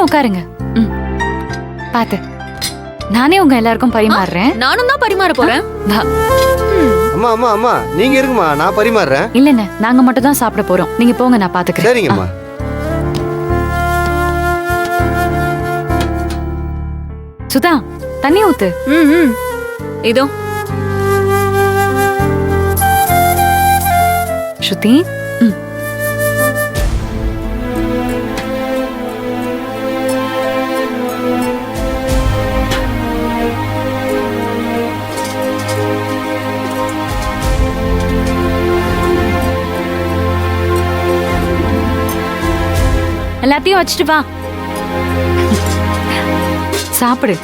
உட்காருங்க. ம், பாத்து நானே உங்க எல்லாருக்கும் பரிமாறுறேன். நானும் தான் பரிமாற போறேன். வா. அம்மா அம்மா அம்மா நீங்க இருக்குமா, நான் பரிமாறுறேன். இல்லண்ணே, நாங்க மட்டும் தான் சாப்பிட போறோம். நீங்க போங்க, நான் பாத்துக்கிறேன். சரிங்கம்மா. சுதா, தண்ணி ஊத்து. ம் இதோ. ஸ்ருதி, ம். எல்லாத்தையும் வச்சுட்டு வா, சாப்பிடு.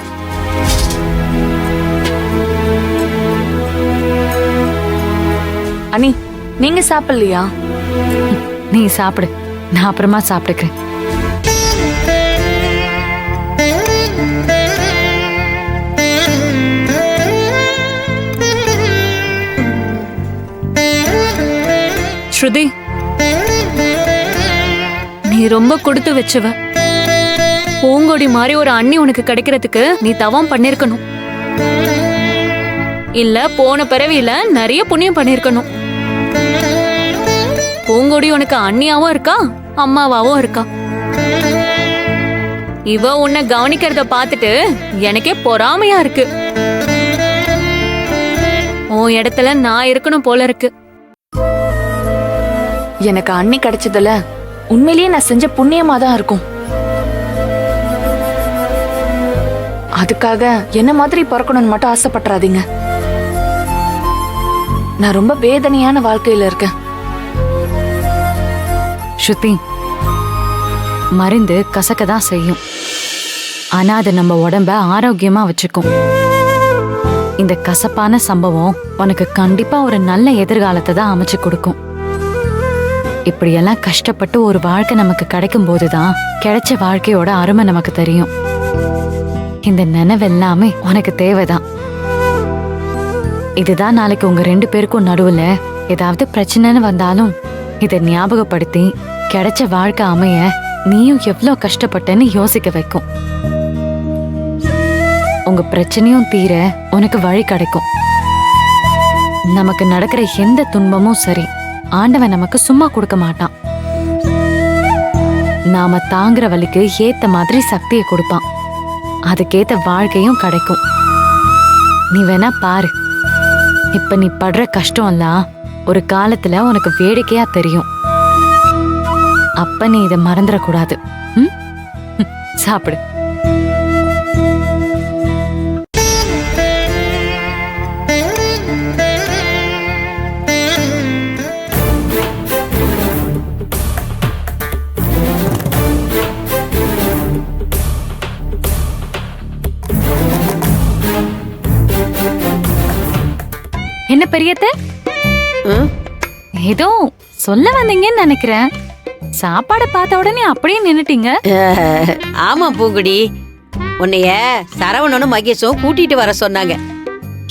அனி, நீங்க சாப்பிடலையா? நீ சாப்பிடு, நான் அப்புறமா சாப்பிட்டுக்கிறேன். ஸ்ருதி, நீ ரொம்ப கொடுத்து வச்சவ. பூங்கொடி மாதிரி ஒரு அண்ணி உனக்கு கிடைக்கிறதுக்கு நீ தவம் பண்ணிருக்கணும். இல்ல போன பிறவியில நிறைய புண்ணியம் பண்ணிருக்கணும். பூங்கொடி உனக்கு அண்ணியாவும் இருக்கா, அம்மாவாவும் இருக்கா. இவ உன்னை கவனிக்கிறத பார்த்துட்டு எனக்கே பொறாமையா இருக்கு. உன் இடத்துல நான் இருக்கணும் போல இருக்கு. எனக்கு அண்ணி கிடைச்சதுல உண்மையிலேயே நான் செஞ்ச புண்ணியமா தான் இருக்கும். அதுக்காக என்ன மாதிரி பிறக்கணும்னு மட்டும் ஆசைப்பட்டுறாதீங்க. நான் ரொம்ப வேதனையான வாழ்க்கையில இருக்கேன். ஸ்ருதி, மருந்து கசக்க தான் செய்யும், ஆனா அது நம்ம உடம்ப ஆரோக்கியமா வச்சுக்கும். இந்த கசப்பான சம்பவம் உனக்கு கண்டிப்பா ஒரு நல்ல எதிர்காலத்தை தான் அமைச்சு கொடுக்கும். இப்படியெல்லாம் கஷ்டப்பட்டு ஒரு வாழ்க்கை நமக்கு கிடைக்கும் போதுதான் கிடைச்ச வாழ்க்கையோட அருமை நமக்கு தெரியும். இந்த நினைவெல்லாமே உனக்கு தேவைதான். இதுதான் நாளைக்கு உங்க 2 பேருக்கும் நடுவுல ஏதாவது பிரச்சனைன்னு வந்தாலும் இதை ஞாபகப்படுத்தி கிடைச்ச வாழ்க்கை அமைய நீயும் எவ்வளவு கஷ்டப்பட்டன்னு யோசிக்க வைக்கும். உங்க பிரச்சனையும் தீர உனக்கு வழி கிடைக்கும். நமக்கு நடக்கிற எந்த துன்பமும் சரி, ஆண்டவன் நமக்கு சும்மா கொடுக்க மாட்டான். நாம தாங்குற வலிக்கு ஏத்த மாதிரி சக்தியை கொடுப்பான். அதுக்கேத்த வாழ்க்கையும் கிடைக்கும். நீ வேணா பாரு, இப்ப நீ படுற கஷ்டம் எல்லாம் ஒரு காலத்துல உனக்கு வேடிக்கையா தெரியும். அப்ப நீ இதை மறந்துடக்கூடாது. சாப்பிடு. என்ன பெரியத்த, ஏதோ சொல்ல வந்தீங்கன்னு நினைக்கிறேன். சாப்பாடு பார்த்த உடனே அப்படியே நின்னுட்டீங்க. ஆமா பூங்குடி, உன்னைய சரவணனும் மகேஷும் கூட்டிட்டு வர சொன்னாங்க.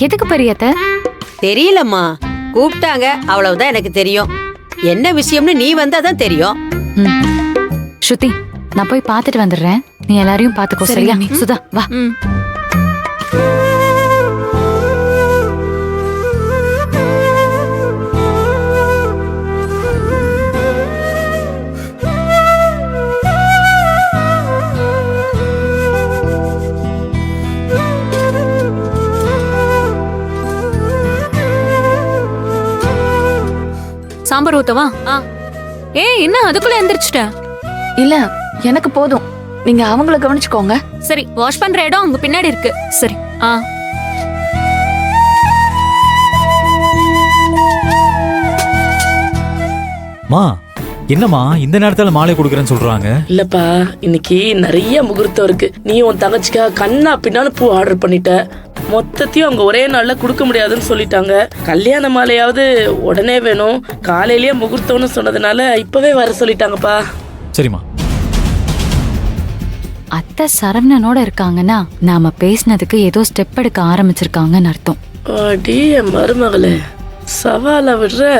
எதுக்கு பெரியத்த? தெரியலம்மா, கூப்பிட்டாங்க, அவ்வளவுதான் எனக்கு தெரியும். என்ன விஷயம்னு நீ வந்தாதான் தெரியும். ஸ்ருதி, நான் போய் பார்த்துட்டு வந்துடுறேன். நீ எல்லாரையும் பார்த்துக்கோ, சரியா? சுதா வா. சாம்பார் ஊத்தவா? ஏய், என்ன அதுக்குள்ள எந்திரிச்சிட்ட? இல்ல, எனக்கு போதும். நீங்க அவங்கள கவனிச்சுக்கோங்க. சரி, வாஷ் பண்ற இடம் அங்க பின்னாடி இருக்கு. சரி. மா, என்னம்மா இந்த நேரத்துல மாலை கொடுக்கறேன்னு சொல்றாங்க? இல்லப்பா, இன்னைக்கு நிறைய முகூர்த்தம் இருக்கு. நீ உன் தங்கச்சிக்கா கண்ணா பின்னாலும் பூ ஆர்டர் பண்ணிட்ட. மொத்தத்தையும் அவங்க ஒரே நாள்ல கொடுக்க முடியாதுன்னு சொல்லிட்டாங்க. கல்யாண மாலையாவது உடனே வேணும், காலையிலேயே முகூர்த்தம்னு சொன்னதுனால இப்பவே வர சொல்லிட்டாங்கப்பா. சரிம்மா. அத்தை சரவணனோட இருக்காங்கன்னா நாம பேசினதுக்கு ஏதோ ஸ்டெப் எடுக்க ஆரம்பிச்சிருக்காங்கன்னு அர்த்தம். அடி மருமகளே, சவால விடுற.